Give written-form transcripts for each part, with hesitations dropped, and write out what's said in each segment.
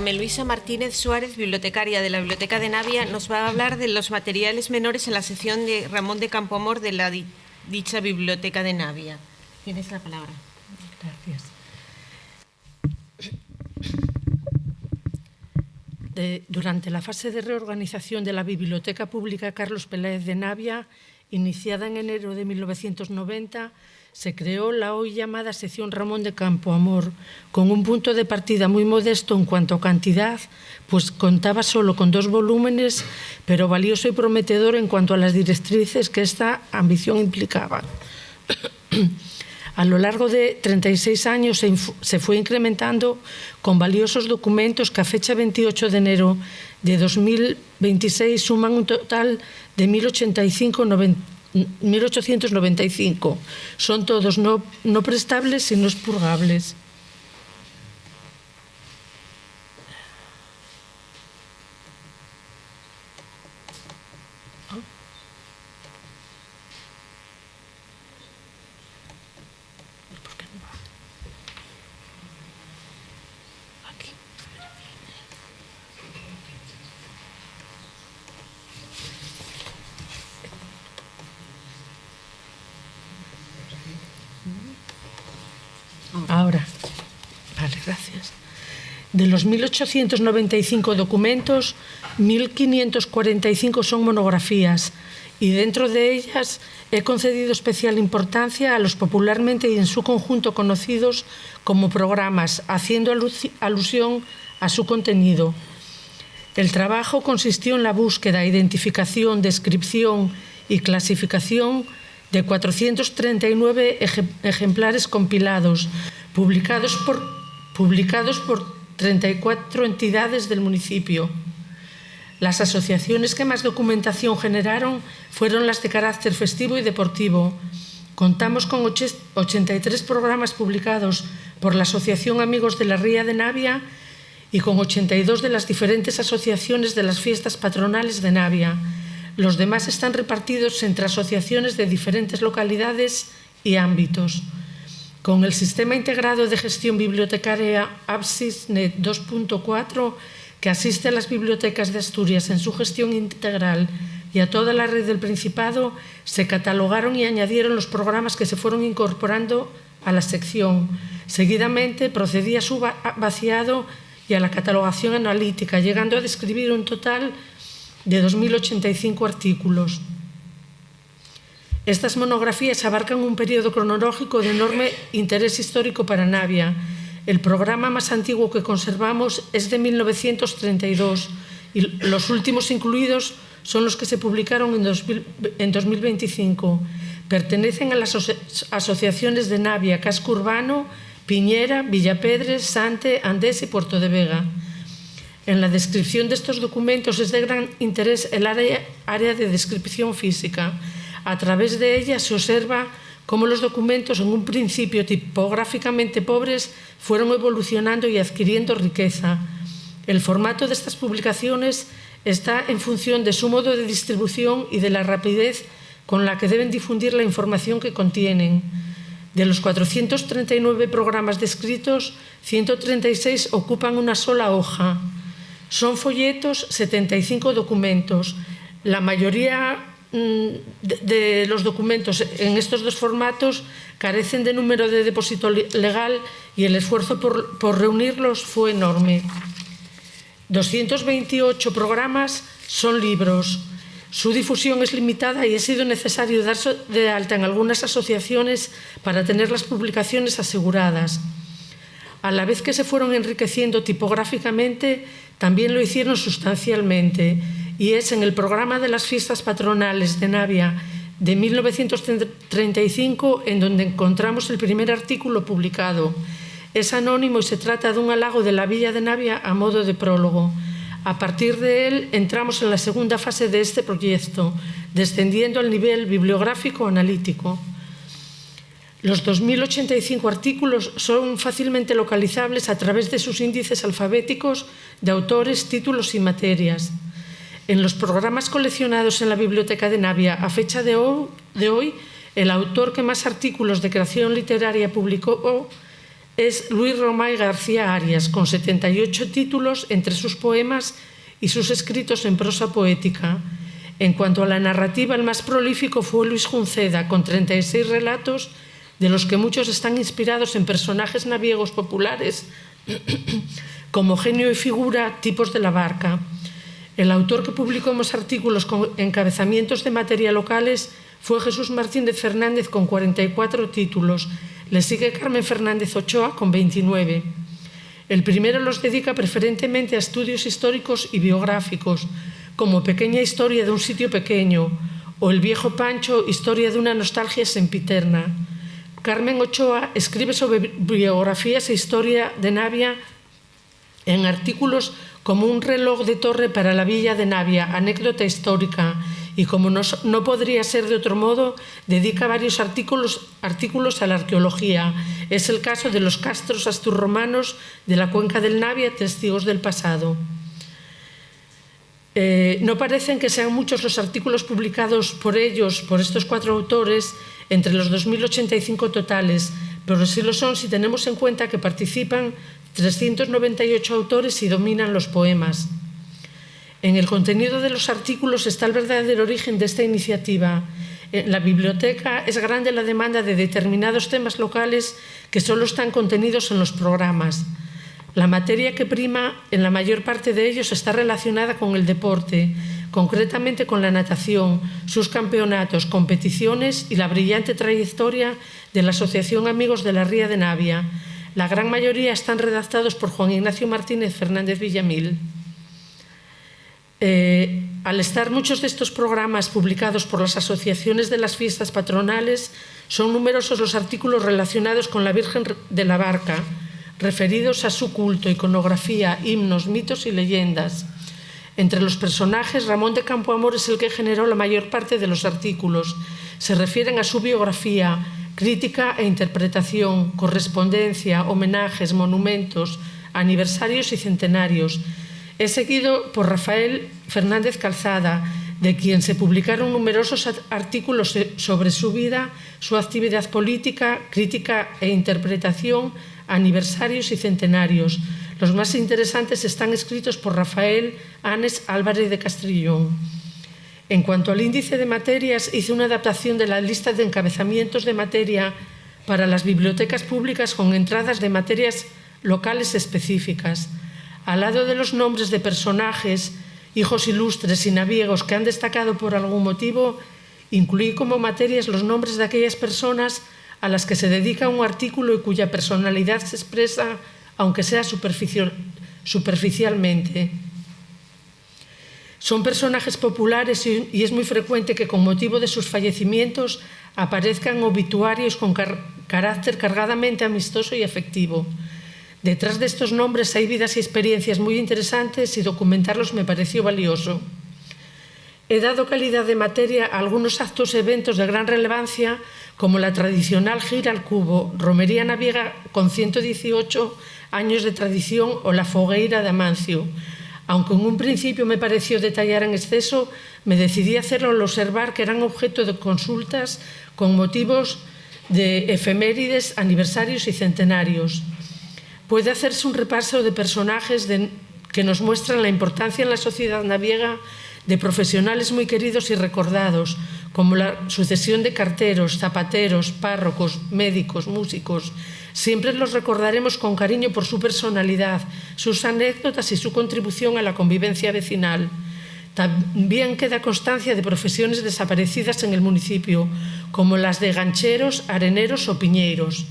Carmen Luisa Martínez Suárez, bibliotecaria de la Biblioteca de Navia, nos va a hablar de los materiales menores en la sección de Ramón de Campoamor de la dicha Biblioteca de Navia. Tienes la palabra. Gracias. Durante la fase de reorganización de la Biblioteca Pública Carlos Peláez de Navia, iniciada en enero de 1990, se creó la hoy llamada sección Ramón de Campoamor, con un punto de partida muy modesto en cuanto a cantidad, pues contaba solo con 2 volúmenes, pero valioso y prometedor en cuanto a las directrices que esta ambición implicaba. A lo largo de 36 años se fue incrementando con valiosos documentos que a fecha 28 de enero de 2026 suman un total de 1.895. Son todos no prestables sino expurgables. Ahora, vale, gracias. De los 1.895 documentos, 1.545 son monografías y dentro de ellas he concedido especial importancia a los popularmente y en su conjunto conocidos como programas, haciendo alusión a su contenido. El trabajo consistió en la búsqueda, identificación, descripción y clasificación de 439 ejemplares compilados, publicados por 34 entidades del municipio. Las asociaciones que más documentación generaron fueron las de carácter festivo y deportivo. Contamos con 83 programas publicados por la Asociación Amigos de la Ría de Navia y con 82 de las diferentes asociaciones de las fiestas patronales de Navia. Los demás están repartidos entre asociaciones de diferentes localidades y ámbitos. Con el Sistema Integrado de Gestión Bibliotecaria ABSISNet 2.4, que asiste a las bibliotecas de Asturias en su gestión integral y a toda la red del Principado, se catalogaron y añadieron los programas que se fueron incorporando a la sección. Seguidamente procedí a su vaciado y a la catalogación analítica, llegando a describir un total de 2.085 artículos. Estas monografías abarcan un periodo cronológico de enorme interés histórico para Navia. El programa más antiguo que conservamos es de 1932 y los últimos incluidos son los que se publicaron en 2025. Pertenecen a las asociaciones de Navia, Casco Urbano, Piñera, Villapedres, Sante, Andés y Puerto de Vega. En la descripción de estos documentos es de gran interés el área de descripción física. A través de ella se observa cómo los documentos, en un principio tipográficamente pobres, fueron evolucionando y adquiriendo riqueza. El formato de estas publicaciones está en función de su modo de distribución y de la rapidez con la que deben difundir la información que contienen. De los 439 programas descritos, 136 ocupan una sola hoja. Son folletos, 75 documentos. La mayoría de los documentos en estos dos formatos carecen de número de depósito legal y el esfuerzo por reunirlos fue enorme. 228 programas son libros. Su difusión es limitada y ha sido necesario darse de alta en algunas asociaciones para tener las publicaciones aseguradas. A la vez que se fueron enriqueciendo tipográficamente, también lo hicieron sustancialmente, y es en el programa de las fiestas patronales de Navia de 1935 en donde encontramos el primer artículo publicado. Es anónimo y se trata de un halago de la villa de Navia a modo de prólogo. A partir de él entramos en la segunda fase de este proyecto, descendiendo al nivel bibliográfico analítico. Los 2.085 artículos son fácilmente localizables a través de sus índices alfabéticos de autores, títulos y materias. En los programas coleccionados en la Biblioteca de Navia, a fecha de hoy, el autor que más artículos de creación literaria publicó es Luis Romay García Arias, con 78 títulos entre sus poemas y sus escritos en prosa poética. En cuanto a la narrativa, el más prolífico fue Luis Junceda, con 36 relatos, de los que muchos están inspirados en personajes naviegos populares, como genio y figura, tipos de la barca. El autor que publicó más artículos con encabezamientos de materia locales fue Jesús Martínez Fernández, con 44 títulos. Le sigue Carmen Fernández Ochoa, con 29. El primero los dedica preferentemente a estudios históricos y biográficos, como Pequeña historia de un sitio pequeño, o El viejo Pancho, historia de una nostalgia sempiterna. Carmen Ochoa escribe sobre biografías e historia de Navia en artículos como Un reloj de torre para la villa de Navia, anécdota histórica, y como no podría ser de otro modo, dedica varios artículos a la arqueología. Es el caso de los castros asturromanos de la cuenca del Navia, testigos del pasado. No parecen que sean muchos los artículos publicados por estos 4 autores, entre los 2.085 totales, pero sí lo son si tenemos en cuenta que participan 398 autores y dominan los poemas. En el contenido de los artículos está el verdadero origen de esta iniciativa. En la biblioteca es grande la demanda de determinados temas locales que solo están contenidos en los programas. La materia que prima en la mayor parte de ellos está relacionada con el deporte, concretamente con la natación, sus campeonatos, competiciones y la brillante trayectoria de la Asociación Amigos de la Ría de Navia. La gran mayoría están redactados por Juan Ignacio Martínez Fernández Villamil. Al estar muchos de estos programas publicados por las asociaciones de las fiestas patronales, son numerosos los artículos relacionados con la Virgen de la Barca, referidos a su culto, iconografía, himnos, mitos y leyendas. Entre los personajes, Ramón de Campoamor es el que generó la mayor parte de los artículos. Se refieren a su biografía, crítica e interpretación, correspondencia, homenajes, monumentos, aniversarios y centenarios. Es seguido por Rafael Fernández Calzada, de quien se publicaron numerosos artículos sobre su vida, su actividad política, crítica e interpretación, aniversarios y centenarios. Los más interesantes están escritos por Rafael Anes Álvarez de Castrillón. En cuanto al índice de materias, hice una adaptación de la lista de encabezamientos de materia para las bibliotecas públicas con entradas de materias locales específicas. Al lado de los nombres de personajes, hijos ilustres y naviegos que han destacado por algún motivo, incluí como materias los nombres de aquellas personas a las que se dedica un artículo y cuya personalidad se expresa, aunque sea superficialmente. Son personajes populares y es muy frecuente que con motivo de sus fallecimientos aparezcan obituarios con carácter cargadamente amistoso y afectivo. Detrás de estos nombres hay vidas y experiencias muy interesantes y documentarlos me pareció valioso. He dado calidad de materia a algunos actos y eventos de gran relevancia, como la tradicional gira al cubo, romería naviega con 118 años de tradición o la fogueira de Amancio. Aunque en un principio me pareció detallar en exceso, me decidí a hacerlo al observar que eran objeto de consultas con motivos de efemérides, aniversarios y centenarios. Puede hacerse un repaso de personajes que nos muestran la importancia en la sociedad naviega de profesionales muy queridos y recordados, como la sucesión de carteros, zapateros, párrocos, médicos, músicos. Siempre los recordaremos con cariño por su personalidad, sus anécdotas y su contribución a la convivencia vecinal. También queda constancia de profesiones desaparecidas en el municipio, como las de gancheros, areneros o piñeiros.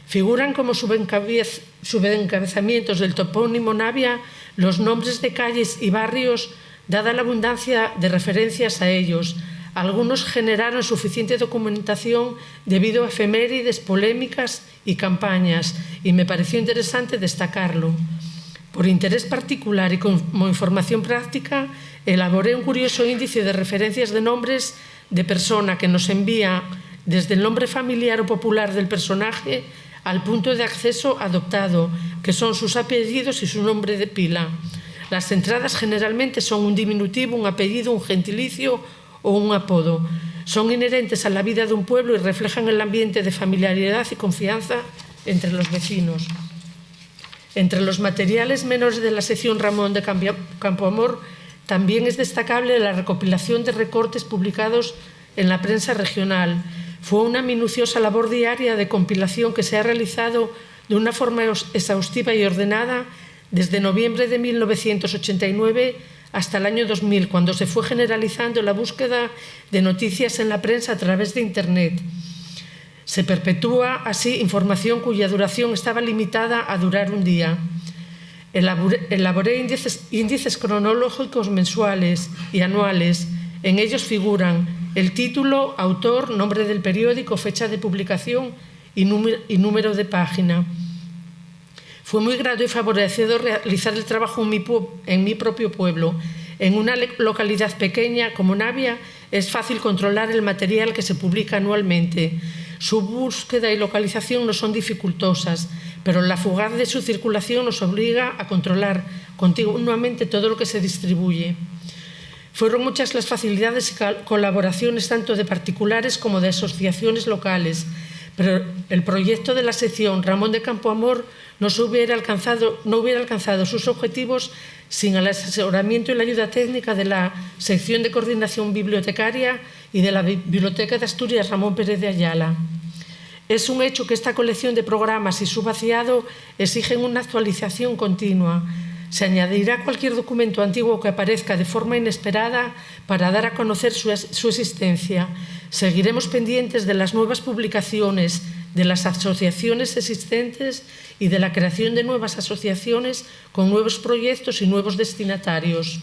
Figuran como subencabezamientos del topónimo Navia los nombres de calles y barrios, dada la abundancia de referencias a ellos. Algunos generaron suficiente documentación debido a efemérides, polémicas y campañas, y me pareció interesante destacarlo. Por interés particular y como información práctica, elaboré un curioso índice de referencias de nombres de persona que nos envía desde el nombre familiar o popular del personaje al punto de acceso adoptado, que son sus apellidos y su nombre de pila. Las entradas generalmente son un diminutivo, un apellido, un gentilicio o un apodo. Son inherentes a la vida de un pueblo y reflejan el ambiente de familiaridad y confianza entre los vecinos. Entre los materiales menores de la sección Ramón de Campoamor también es destacable la recopilación de recortes publicados en la prensa regional. Fue una minuciosa labor diaria de compilación que se ha realizado de una forma exhaustiva y ordenada desde noviembre de 1989 hasta el año 2000, cuando se fue generalizando la búsqueda de noticias en la prensa a través de Internet. Se perpetúa así información cuya duración estaba limitada a durar un día. Elaboré índices cronológicos mensuales y anuales. En ellos figuran el título, autor, nombre del periódico, fecha de publicación y número de página. Fue muy grato y favorecedor realizar el trabajo en mi propio pueblo. En una localidad pequeña como Navia es fácil controlar el material que se publica anualmente. Su búsqueda y localización no son dificultosas, pero la fugaz de su circulación nos obliga a controlar continuamente todo lo que se distribuye. Fueron muchas las facilidades y colaboraciones tanto de particulares como de asociaciones locales, pero el proyecto de la sección Ramón de Campoamor no hubiera alcanzado sus objetivos sin el asesoramiento y la ayuda técnica de la sección de coordinación bibliotecaria y de la Biblioteca de Asturias Ramón Pérez de Ayala. Es un hecho que esta colección de programas y su vaciado exigen una actualización continua. Se añadirá cualquier documento antiguo que aparezca de forma inesperada para dar a conocer su existencia. Seguiremos pendientes de las nuevas publicaciones, de las asociaciones existentes y de la creación de nuevas asociaciones con nuevos proyectos y nuevos destinatarios.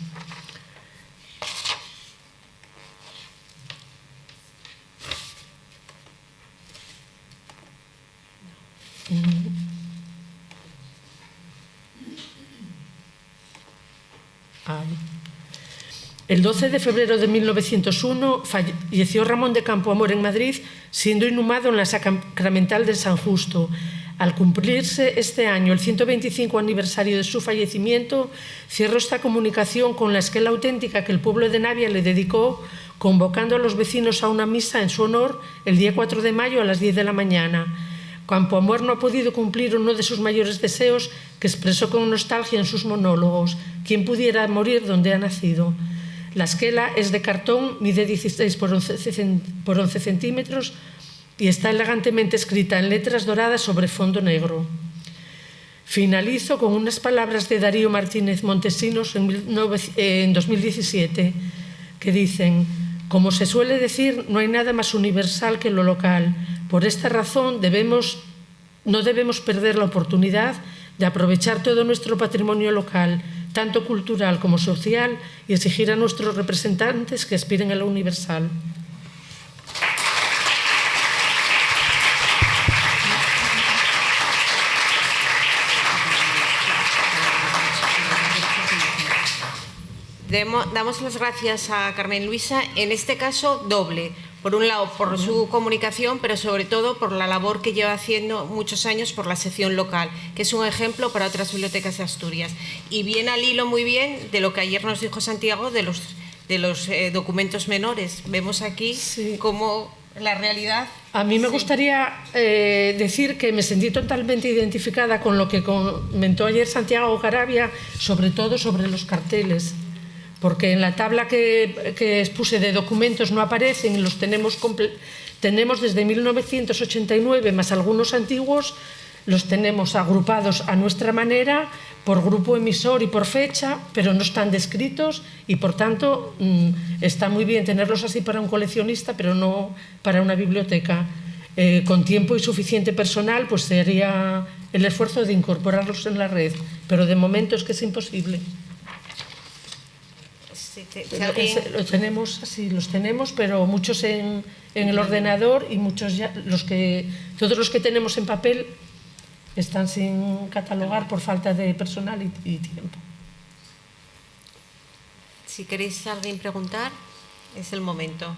El 12 de febrero de 1901 falleció Ramón de Campoamor en Madrid, siendo inhumado en la Sacramental de San Justo. Al cumplirse este año el 125 aniversario de su fallecimiento, cierro esta comunicación con la esquela auténtica que el pueblo de Navia le dedicó, convocando a los vecinos a una misa en su honor el día 4 de mayo a las 10 de la mañana. Campoamor no ha podido cumplir uno de sus mayores deseos, que expresó con nostalgia en sus monólogos: ¿quién pudiera morir donde ha nacido? La esquela es de cartón, mide 16 por 11 centímetros y está elegantemente escrita en letras doradas sobre fondo negro. Finalizo con unas palabras de Darío Martínez Montesinos en 2017, que dicen: como se suele decir, no hay nada más universal que lo local. Por esta razón no debemos perder la oportunidad de aprovechar todo nuestro patrimonio local, tanto cultural como social, y exigir a nuestros representantes que aspiren a lo universal. Damos las gracias a Carmen Luisa, en este caso doble. Por un lado, por su comunicación, pero sobre todo por la labor que lleva haciendo muchos años por la sección local, que es un ejemplo para otras bibliotecas de Asturias. Y viene al hilo muy bien de lo que ayer nos dijo Santiago de los documentos menores. Vemos aquí cómo la realidad... A mí me gustaría decir que me sentí totalmente identificada con lo que comentó ayer Santiago Garavia, sobre todo sobre los carteles. Porque en la tabla que expuse de documentos no aparecen y los tenemos desde 1989 más algunos antiguos, los tenemos agrupados a nuestra manera por grupo emisor y por fecha, pero no están descritos y por tanto está muy bien tenerlos así para un coleccionista, pero no para una biblioteca. Con tiempo y suficiente personal, pues se haría el esfuerzo de incorporarlos en la red, pero de momento es que es imposible. Los tenemos, pero muchos en el ordenador y muchos ya, todos los que tenemos en papel están sin catalogar por falta de personal y tiempo. Si queréis alguien preguntar, es el momento.